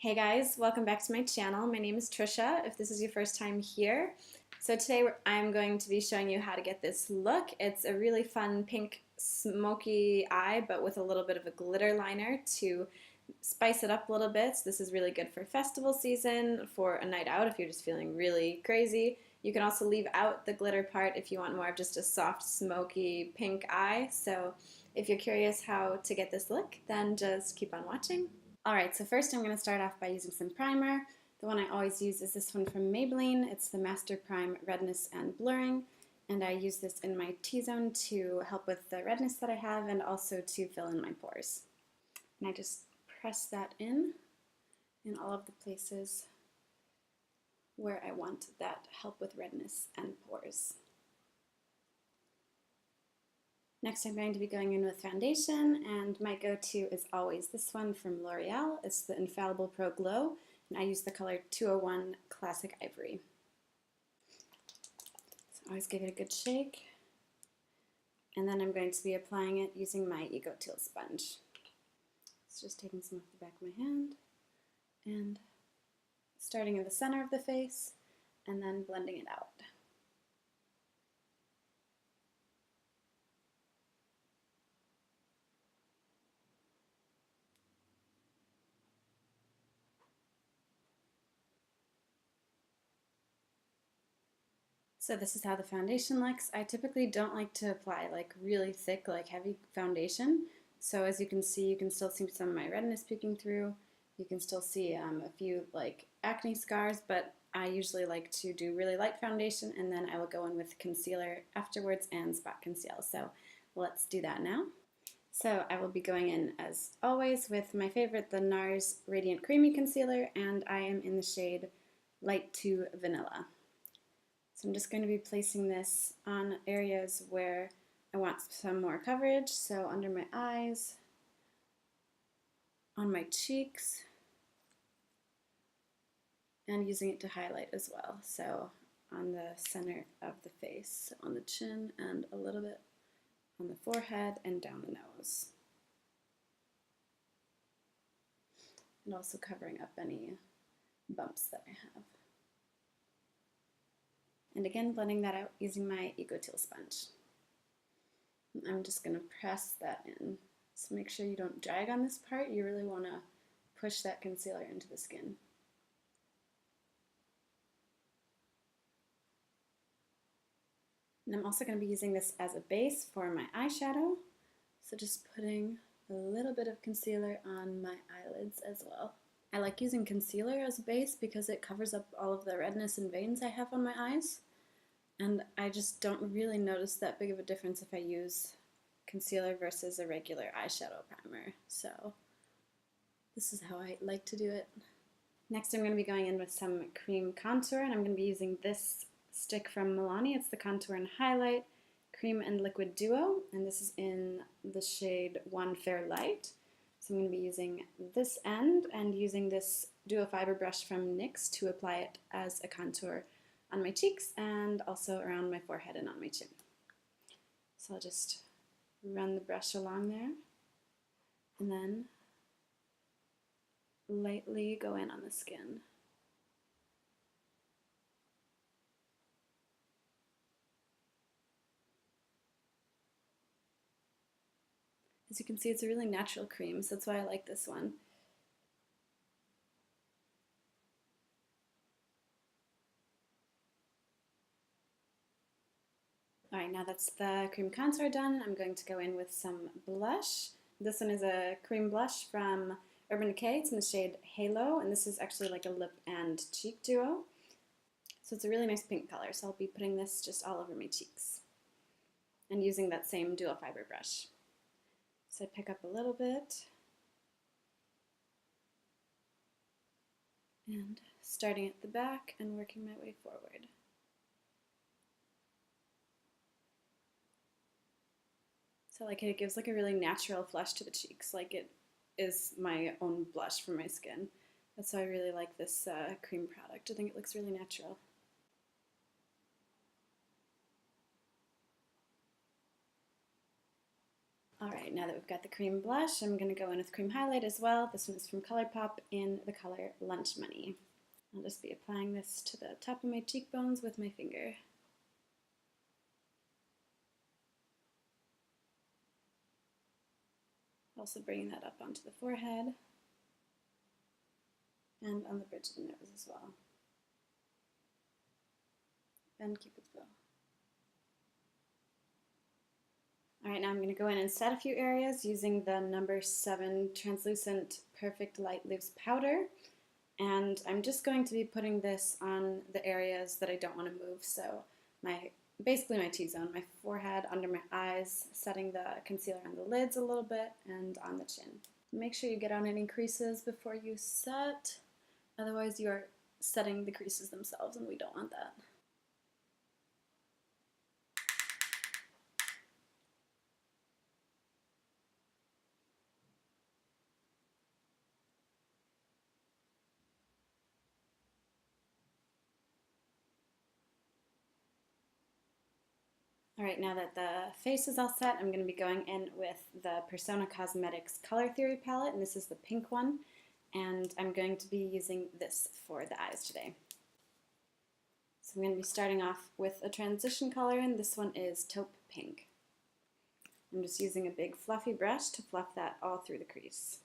Hey guys, welcome back to my channel. My name is Tricia, if this is your first time here. So today I'm going to be showing you how to get this look. It's a really fun pink smoky eye, but with a little bit of a glitter liner to spice it up a little bit. So this is really good for festival season, for a night out if you're just feeling really crazy. You can also leave out the glitter part if you want more of just a soft, smoky pink eye. So if you're curious how to get this look, then just keep on watching. Alright, so first I'm going to start off by using some primer. The one I always use is this one from Maybelline. It's the Master Prime Redness and Blurring, and I use this in my T-zone to help with the redness that I have and also to fill in my pores. And I just press that in all of the places where I want that help with redness and pores. Next I'm going to be going in with foundation, and my go-to is always this one from L'Oreal. It's the Infallible Pro Glow, and I use the color 201 Classic Ivory. So always give it a good shake, and then I'm going to be applying it using my Ego Teal sponge. So just taking some off the back of my hand, and starting in the center of the face, and then blending it out. So this is how the foundation looks. I typically don't like to apply like really thick, like heavy foundation. So as you can still see some of my redness peeking through. You can still see a few like acne scars, but I usually like to do really light foundation, and then I will go in with concealer afterwards and spot conceal. So let's do that now. So I will be going in, as always, with my favorite, the NARS Radiant Creamy Concealer, and I am in the shade Light to Vanilla. So I'm just going to be placing this on areas where I want some more coverage, so under my eyes, on my cheeks, and using it to highlight as well. So on the center of the face, on the chin, and a little bit on the forehead and down the nose. And also covering up any bumps that I have. And again, blending that out using my Ego Teal sponge. I'm just going to press that in. So make sure you don't drag on this part. You really want to push that concealer into the skin. And I'm also going to be using this as a base for my eyeshadow. So just putting a little bit of concealer on my eyelids as well. I like using concealer as a base because it covers up all of the redness and veins I have on my eyes. And I just don't really notice that big of a difference if I use concealer versus a regular eyeshadow primer. So this is how I like to do it. Next I'm going to be going in with some cream contour, and I'm going to be using this stick from Milani. It's the Contour and Highlight Cream and Liquid Duo, and this is in the shade 1 Fair Light. So I'm going to be using this end and using this duo fiber brush from NYX to apply it as a contour on my cheeks and also around my forehead and on my chin. So I'll just run the brush along there and then lightly go in on the skin. As you can see, it's a really natural cream, so that's why I like this one. Alright, now that's the cream contour done, I'm going to go in with some blush. This one is a cream blush from Urban Decay. It's in the shade Halo, and this is actually like a lip and cheek duo. So it's a really nice pink color, so I'll be putting this just all over my cheeks and using that same dual fiber brush. So I pick up a little bit and starting at the back and working my way forward. So like it gives like a really natural flush to the cheeks, like it is my own blush for my skin. That's why I really like this cream product. I think it looks really natural. Alright, now that we've got the cream blush, I'm going to go in with cream highlight as well. This one is from Colourpop in the color Lunch Money. I'll just be applying this to the top of my cheekbones with my finger. Also bringing that up onto the forehead and on the bridge of the nose as well. And Cupid's bow. Alright, now I'm going to go in and set a few areas using the No7 Translucent Perfect Light Loose Powder. And I'm just going to be putting this on the areas that I don't want to move. So basically my T-zone, my forehead, under my eyes, setting the concealer on the lids a little bit, and on the chin. Make sure you get on any creases before you set, otherwise you are setting the creases themselves and we don't want that. Alright, now that the face is all set, I'm going to be going in with the Persona Cosmetics Color Theory palette, and this is the pink one, and I'm going to be using this for the eyes today. So I'm going to be starting off with a transition color, and this one is Taupe Pink. I'm just using a big fluffy brush to fluff that all through the crease.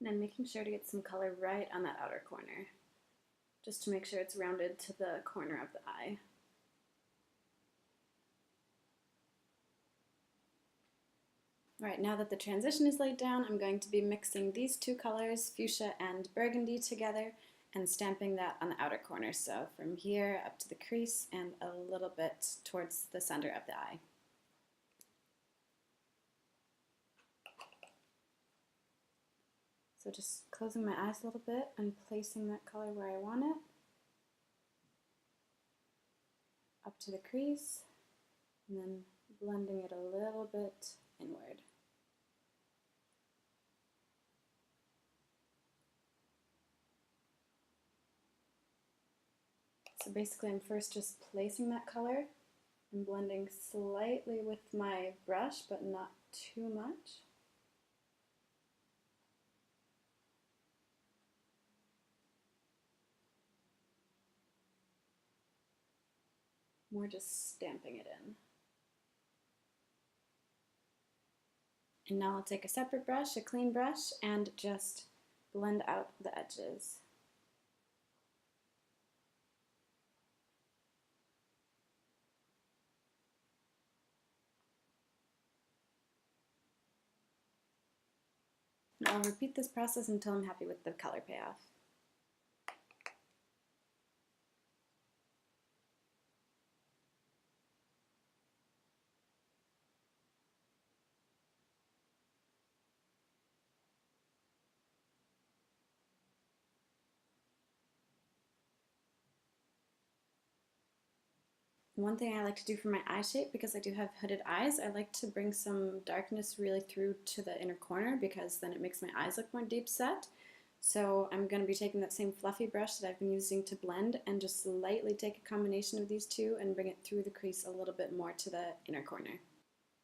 And I'm making sure to get some color right on that outer corner, just to make sure it's rounded to the corner of the eye. Alright, now that the transition is laid down, I'm going to be mixing these two colors, fuchsia and burgundy, together and stamping that on the outer corner. So from here up to the crease and a little bit towards the center of the eye. So just closing my eyes a little bit and placing that color where I want it. Up to the crease, and then blending it a little bit inward. So basically I'm first just placing that color and blending slightly with my brush, but not too much. More just stamping it in. And now I'll take a separate brush, a clean brush, and just blend out the edges. And I'll repeat this process until I'm happy with the color payoff. One thing I like to do for my eye shape, because I do have hooded eyes, I like to bring some darkness really through to the inner corner, because then it makes my eyes look more deep set. So I'm going to be taking that same fluffy brush that I've been using to blend and just lightly take a combination of these two and bring it through the crease a little bit more to the inner corner.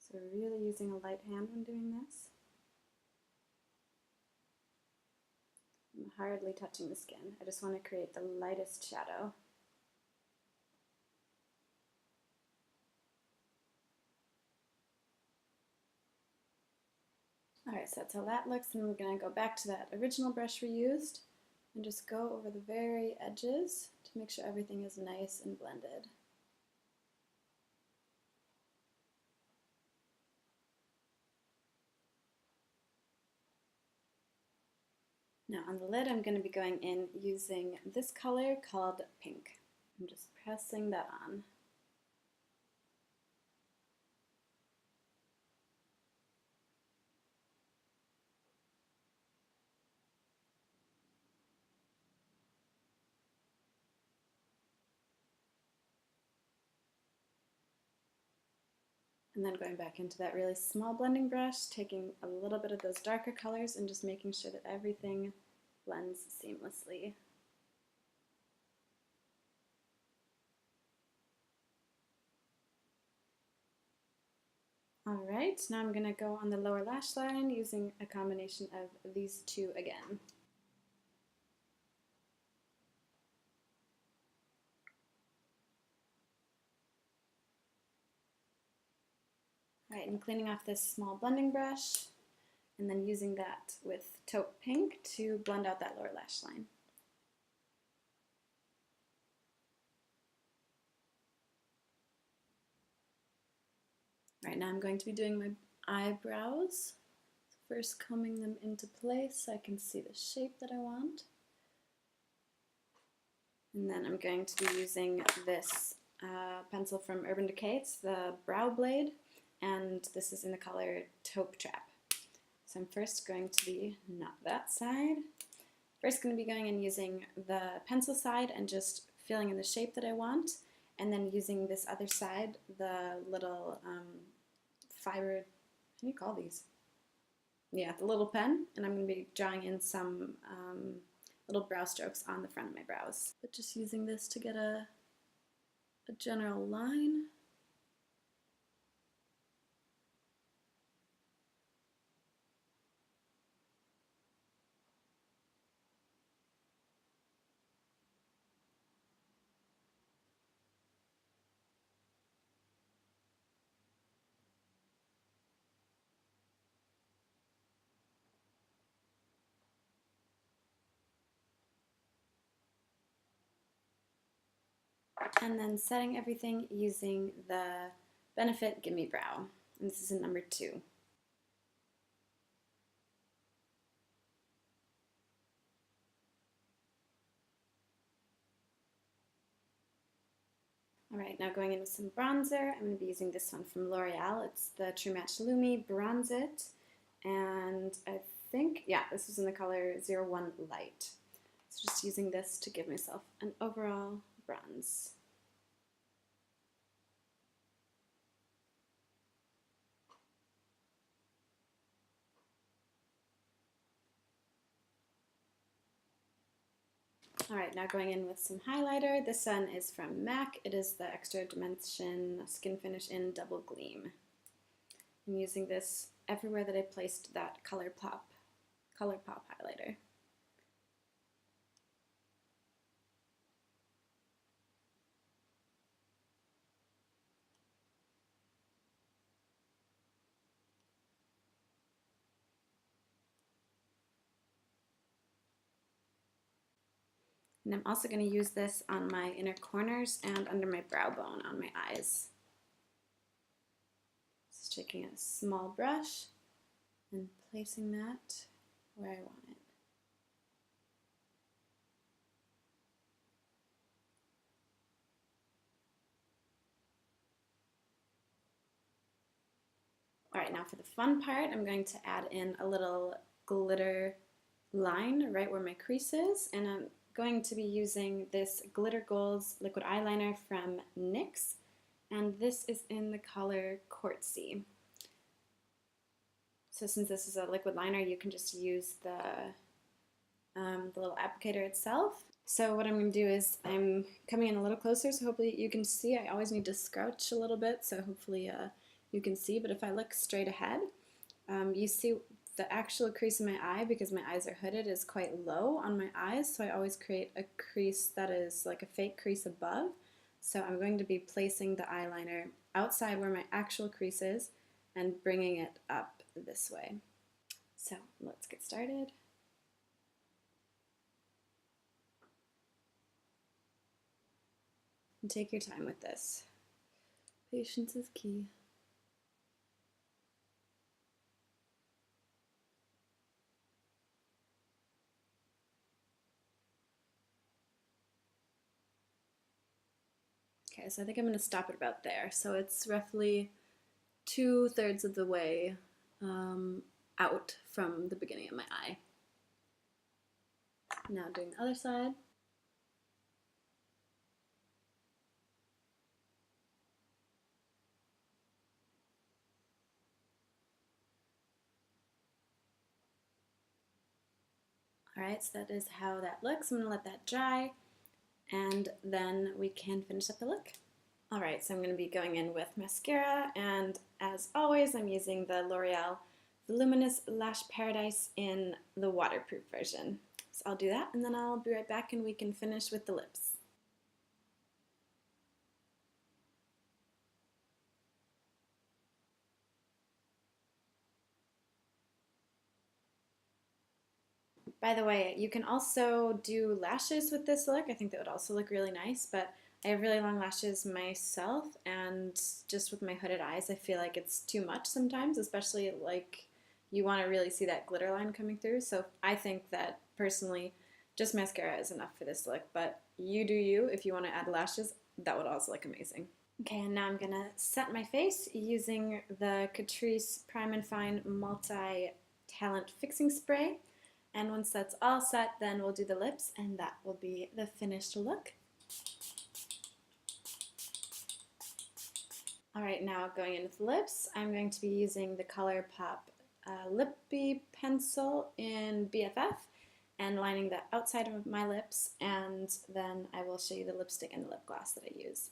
So really using a light hand when doing this. I'm hardly touching the skin. I just want to create the lightest shadow. Alright, so that's how that looks, and we're going to go back to that original brush we used and just go over the very edges to make sure everything is nice and blended. Now on the lid I'm going to be going in using this color called Pink. I'm just pressing that on. And then going back into that really small blending brush, taking a little bit of those darker colors and just making sure that everything blends seamlessly. Alright, now I'm going to go on the lower lash line using a combination of these two again. Alright, and cleaning off this small blending brush, and then using that with Taupe Pink to blend out that lower lash line. Alright, now I'm going to be doing my eyebrows. First combing them into place so I can see the shape that I want. And then I'm going to be using this pencil from Urban Decay. It's the Brow Blade, and this is in the color Taupe Trap. So I'm first going to be, not that side, first going to be going and using the pencil side and just filling in the shape that I want, and then using this other side, the little fiber, what do you call these? Yeah, the little pen, and I'm going to be drawing in some little brow strokes on the front of my brows. But just using this to get a general line. And then setting everything using the Benefit Gimme Brow. And this is in number 2. Alright, now going in with some bronzer. I'm going to be using this one from L'Oreal. It's the True Match Lumi Bronze It. And I think, yeah, this is in the color 01 Light. So just using this to give myself an overall bronze. Alright, now going in with some highlighter. This one is from MAC. It is the Extra Dimension Skin Finish in Double Gleam. I'm using this everywhere that I placed that Colourpop highlighter. And I'm also going to use this on my inner corners and under my brow bone on my eyes. Just taking a small brush and placing that where I want it. Alright, now for the fun part, I'm going to add in a little glitter line right where my crease is, and I'm going to be using this Glitter Goals liquid eyeliner from NYX, and this is in the color Quartzy. So since this is a liquid liner, you can just use the little applicator itself. So what I'm going to do is I'm coming in a little closer, so hopefully you can see. I always need to scrouch a little bit, so hopefully you can see, but if I look straight ahead, you see the actual crease in my eye, because my eyes are hooded, is quite low on my eyes, so I always create a crease that is like a fake crease above. So I'm going to be placing the eyeliner outside where my actual crease is and bringing it up this way. So let's get started. And take your time with this. Patience is key. Okay, so I think I'm going to stop it about there. So it's roughly 2/3 of the way out from the beginning of my eye. Now doing the other side. Alright, so that is how that looks. I'm going to let that dry, and then we can finish up the look. Alright, so I'm going to be going in with mascara, and as always I'm using the L'Oreal Voluminous Lash Paradise in the waterproof version. So I'll do that, and then I'll be right back and we can finish with the lips. By the way, you can also do lashes with this look. I think that would also look really nice, but I have really long lashes myself, and just with my hooded eyes, I feel like it's too much sometimes, especially like you want to really see that glitter line coming through. So I think that personally, just mascara is enough for this look, but you do you. If you want to add lashes, that would also look amazing. Okay, and now I'm gonna set my face using the Catrice Prime and Fine Multi-Talent Fixing Spray. And once that's all set, then we'll do the lips, and that will be the finished look. Alright, now going in with lips, I'm going to be using the Colourpop Lippie pencil in BFF and lining the outside of my lips, and then I will show you the lipstick and the lip gloss that I use.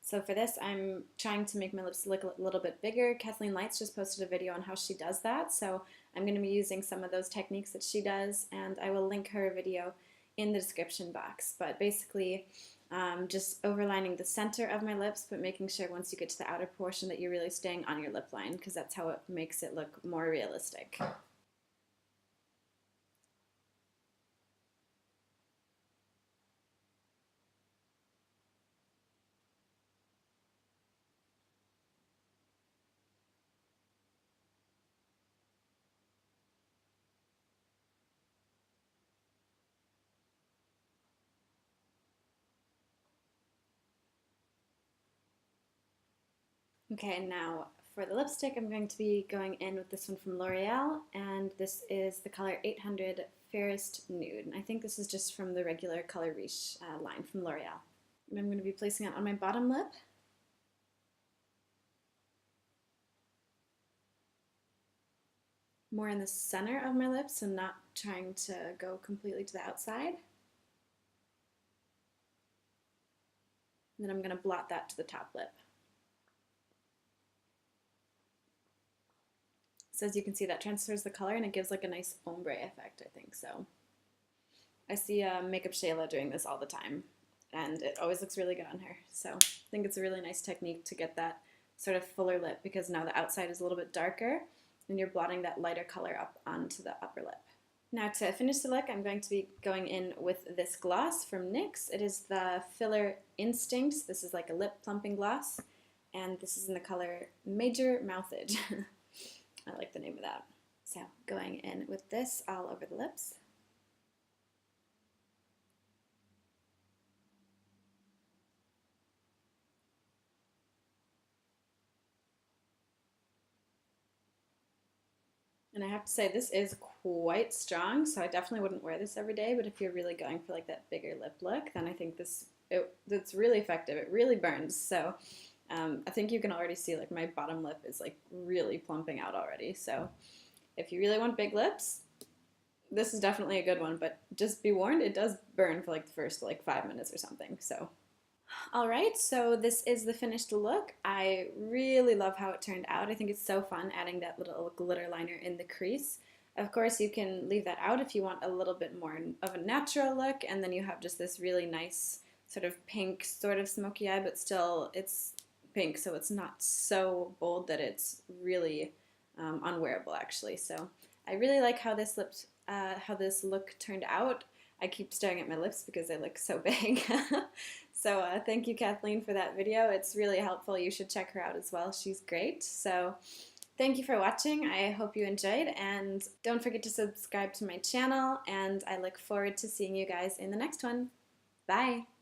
So for this, I'm trying to make my lips look a little bit bigger. Kathleen Lights just posted a video on how she does that, so I'm going to be using some of those techniques that she does, and I will link her video in the description box. But basically, just overlining the center of my lips, but making sure once you get to the outer portion that you're really staying on your lip line, because that's how it makes it look more realistic. Okay, now for the lipstick, I'm going to be going in with this one from L'Oreal, and this is the color 800 Fairest Nude. And I think this is just from the regular color Riche line from L'Oreal. And I'm going to be placing it on my bottom lip. More in the center of my lips, so not trying to go completely to the outside. And then I'm going to blot that to the top lip. So as you can see, that transfers the color and it gives like a nice ombre effect, I think. So I see Makeup Shayla doing this all the time, and it always looks really good on her. So I think it's a really nice technique to get that sort of fuller lip, because now the outside is a little bit darker and you're blotting that lighter color up onto the upper lip. Now to finish the look, I'm going to be going in with this gloss from NYX. It is the Filler Instincts. This is like a lip plumping gloss, and this is in the color Major Mouthage. I like the name of that. So going in with this all over the lips. And I have to say, this is quite strong, so I definitely wouldn't wear this every day, but if you're really going for like that bigger lip look, then I think it's really effective. It really burns. So I think you can already see like my bottom lip is like really plumping out already. So if you really want big lips, this is definitely a good one, but just be warned, it does burn for like the first like 5 minutes or something. So alright, so this is the finished look. I really love how it turned out. I think it's so fun adding that little glitter liner in the crease. Of course, you can leave that out if you want a little bit more of a natural look, and then you have just this really nice sort of pink, sort of smoky eye, but still it's pink, so it's not so bold that it's really unwearable actually. So I really like how this look turned out. I keep staring at my lips because they look so big. So thank you, Kathleen, for that video. It's really helpful. You should check her out as well. She's great. So thank you for watching. I hope you enjoyed, and don't forget to subscribe to my channel, and I look forward to seeing you guys in the next one. Bye!